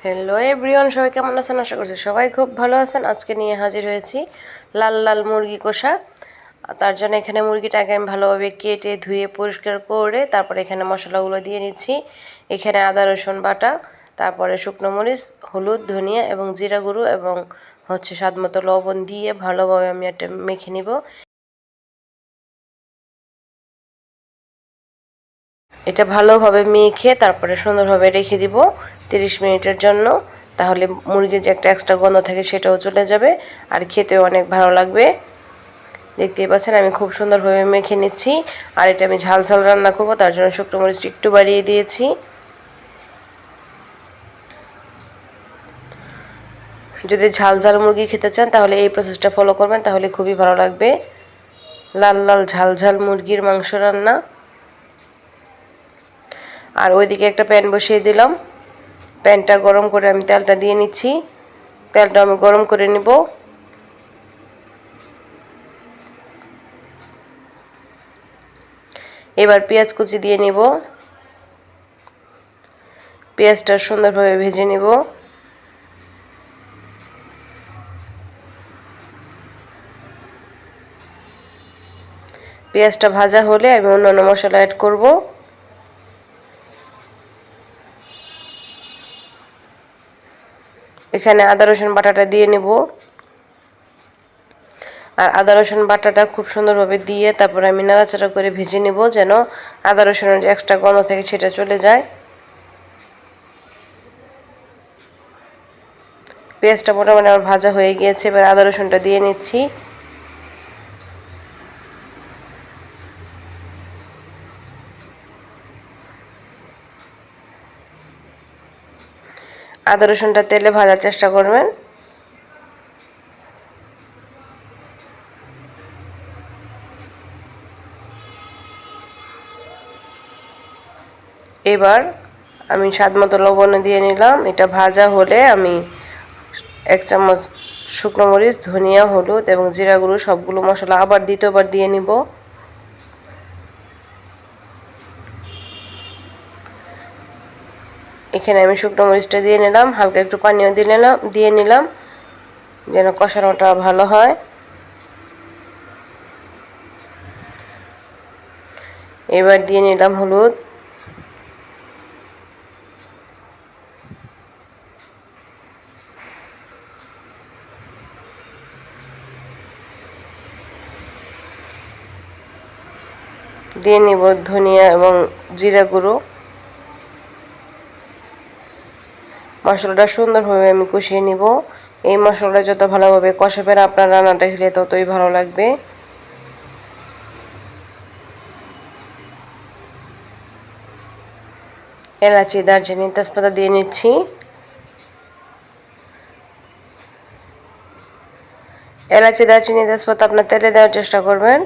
Hello everyone, সবাই কেমন আছেন? আশা করছি সবাই খুব ভালো আছেন। আজকে নিয়ে হাজির হয়েছি লাল লাল মুরগি কষা। তার জন্য এখানে মুরগিটাকে আমি ভালোভাবে কেটে ধুয়ে পরিষ্কার করে তারপরে এখানে মশলাগুলো দিয়ে নিচ্ছি। এখানে আদা রসুন বাটা, তারপরে শুকনো মরিচ, হলুদ, ধনিয়া এবং জিরা গুঁড়ো এবং স্বাদমতো লবণ দিয়ে ভালোভাবে আমি এটা মেখে নিব। এটা ভালোভাবে মেখে তারপরে সুন্দরভাবে রেখে দিব 30 মিনিটের জন্য। তাহলে মুরগির যে একটা এক্সট্রা গন্ধ থাকে সেটাও চলে যাবে আর খেতেও অনেক ভালো লাগবে। দেখতেই পাচ্ছেন আমি খুব সুন্দরভাবে মেখে নিচ্ছি। আর এটা আমি ঝাল ঝাল রান্না করব, তার জন্য শুকনো মরিচটা একটু বাড়িয়ে দিয়েছি। যদি ঝাল ঝাল মুরগি খেতে চান তাহলে এই প্রসেসটা ফলো করবেন, তাহলে খুবই ভালো লাগবে। লাল লাল ঝাল ঝাল মুরগির মাংস রান্না। আর ওইদিকে একটা প্যান বসিয়ে দিলাম। প্যানটা গরম করে আমি তেলটা দিয়ে নিচ্ছি। তেলটা আমি গরম করে নিব। এবার পেঁয়াজ কুচি দিয়ে নিব। পেঁয়াজটা সুন্দরভাবে ভেজে নিব। পেঁয়াজটা ভাজা হলে আমি অন্যান্য মশলা অ্যাড করব। এখানে আদা রসুন বাটাটা দিয়ে নেব। আর আদা রসুন বাটাটা খুব সুন্দরভাবে দিয়ে তারপরে আমি নাড়াচাড়া করে ভেজে নেব, যেন আদা রসুনের যে এক্সট্রা গন্ধ থাকে সেটা চলে যায়। পেঁয়াজটা মোটামুটি আমার ভাজা হয়ে গিয়েছে। এবার আদা রসুনটা দিয়ে নিচ্ছি। আদা রসুনটা তেলে ভাজার চেষ্টা করবেন। এবার আমি স্বাদমতো লবণ দিয়ে নিলাম। এটা ভাজা হলে আমি 1 চামচ শুকনো মরিচ, ধনিয়া, হলুদ এবং জিরা গুঁড়ো সবগুলো মশলা আবার দ্বিতীয়বার দিয়ে নিব। এখানে আমি শুকনো মরিচটা দিয়ে নিলাম, হালকা একটু পানিও দিয়ে নিলাম যেন কষানোটা ভালো হয়। এবার দিয়ে নিলাম হলুদ। দিয়ে নিব ধনিয়া এবং জিরা গুঁড়ো। মশলাটা সুন্দরভাবে আমি কষিয়ে নিব। এই মশলাটা যত ভালোভাবে কষাবেন আপনার রান্নাটা খেলে ততই ভালো লাগবে। এলাচি, দারচিনি, তেজপাতা দিয়ে নিচ্ছি। এলাচি, দারচিনি, তেজপাতা আপনার তেলে দেওয়ার চেষ্টা করবেন।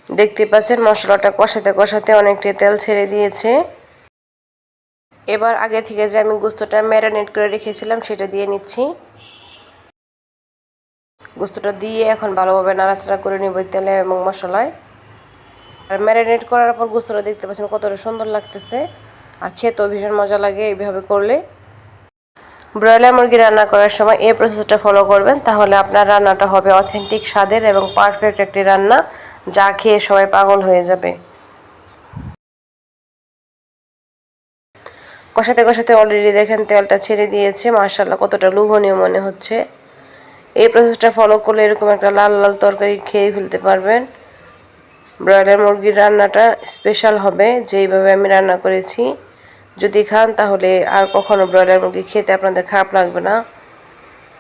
দেখতে পাচ্ছেন মশলাটা কষাতে কষাতে অনেকটা তেল ছেড়ে দিয়েছে। এবার আগে থেকে যে আমি গোস্তটা ম্যারিনেট করে রেখেছিলাম সেটা দিয়ে নিচ্ছি। গোস্তটা দিয়ে এখন ভালোভাবে নাড়াচাড়া করে নিব তেলে এবং মশলায়। আর ম্যারিনেট করার পর গোস্তটা দেখতে পাচ্ছেন কতটা সুন্দর লাগতেছে আর খেতেও ভীষণ মজা লাগে এইভাবে করলে। ব্রয়লার মুরগি রান্না করার সময় এই প্রসেসটা ফলো করবেন, তাহলে আপনার রান্নাটা হবে অথেন্টিক স্বাদের এবং পারফেক্ট একটি রান্না, যা খেয়ে সবাই পাগল হয়ে যাবে। কষাতে কষাতে অলরেডি দেখেন তেলটা ছেড়ে দিয়েছে। মাশাআল্লাহ, কতটা লোভনীয় মনে হচ্ছে। এই প্রসেসটা ফলো করলে এরকম একটা লাল লাল তরকারি খেয়ে ফেলতে পারবেন। ব্রয়লার মুরগির রান্নাটা স্পেশাল হবে যেইভাবে আমি রান্না করেছি। যদি খান তাহলে আর কখনো ব্রয়লার মুরগি খেতে আপনাদের খারাপ লাগবে না।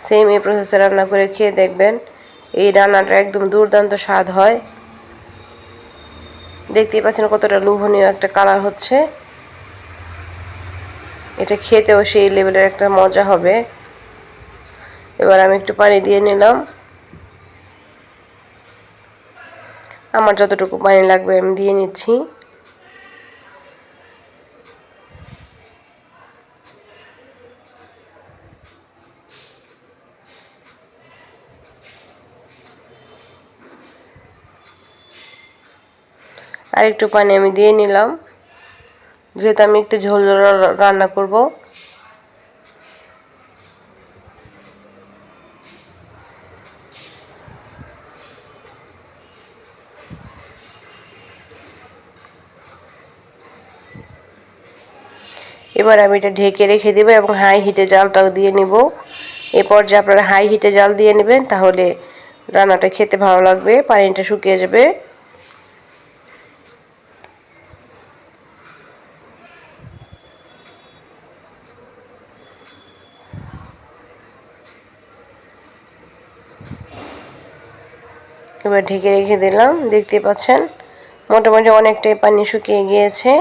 সেম এই প্রসেসে রান্না করে খেয়ে দেখবেন। এই রান্নাটা একদম দুর্দান্ত স্বাদ হয়। দেখতেই পাচ্ছেন কতটা লোভনীয় একটা কালার হচ্ছে। এটা খেতেও সেই লেভেলের একটা মজা হবে। এবার আমি একটু পানি দিয়ে নিলাম। আমার যতটুকু পানি লাগবে আমি দিয়ে নিচ্ছি। আর একটু পানি আমি দিয়ে নিলাম, যেহেতু আমি একটু ঝোল ঝোল রান্না করব। এবার আমি এটা ঢেকে রেখে দেবো এবং হাই হিটে জালটাও দিয়ে নিব। এরপর যে আপনারা হাই হিটে জাল দিয়ে নেবেন, তাহলে রান্নাটা খেতে ভালো লাগবে, পানিটা শুকিয়ে যাবে। এবার ঢেকে রেখে দিলাম, দেখতে পাচ্ছেন মোটামুটি অনেকটাই পানি শুকিয়ে গিয়েছে।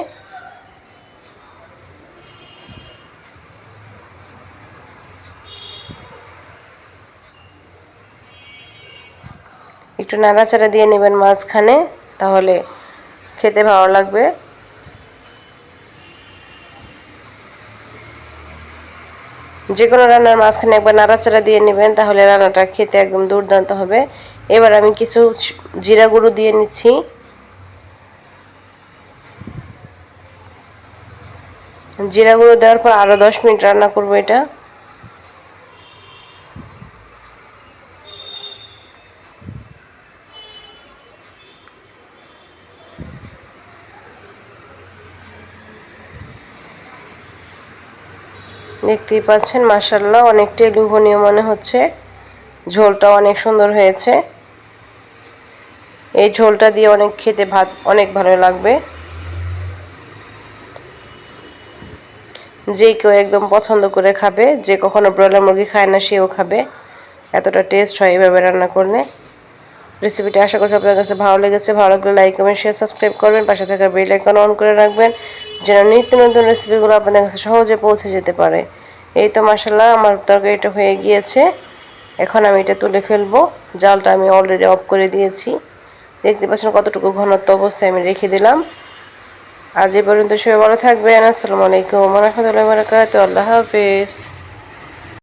একটু নাড়াচাড়া দিয়ে নেবেন মাঝখানে, তাহলে খেতে ভালো লাগবে। যে কোনো রান্নার মাঝখানে একবার নাড়াচাড়া দিয়ে নেবেন, তাহলে রান্নাটা খেতে একদম দুর্দান্ত হবে। এবার আমি কিছু জিরা গুঁড়ো দিয়ে নিচ্ছি। জিরা গুঁড়ো দেওয়ার পর আরও 10 মিনিট রান্না করব এটা। দেখতেই পাচ্ছেন মাশাআল্লাহ অনেকটাই লোভনীয় মনে হচ্ছে, ঝোলটা অনেক সুন্দর হয়েছে। এই ঝোলটা দিয়ে অনেক খেতে ভাত অনেক ভালো লাগবে, যে কেউ একদম পছন্দ করে খাবে, যে কখনো ব্রয়লার মুরগি খায় না সেও খাবে, এতটা টেস্ট হয় এভাবে রান্না করলে। রেসিপিটি আশা করছি আপনার কাছে ভালো লেগেছে। ভালো লাগলে লাইক কমেন্ট শেয়ার সাবস্ক্রাইব করবেন, পাশে থাকা বেল আইকন অন করে রাখবেন, যেন নিত্য নতুন রেসিপিগুলো আপনাদের কাছে সহজে পৌঁছে যেতে পারে। এই তো মাশাআল্লাহ আমার তরকারিটা হয়ে গিয়েছে, এখন আমি এটা তুলে ফেলবো। জালটা আমি অলরেডি অফ করে দিয়েছি, দেখতে পাচ্ছেন কতটুকু ঘনত্ব অবস্থায় আমি রেখে দিলাম। আজ এ পর্যন্ত সবাই ভালো থাকবেন। আসসালামু আলাইকুম ওয়া রাহমাতুল্লাহি ওয়া বারাকাতুহু। আল্লাহ হাফেজ।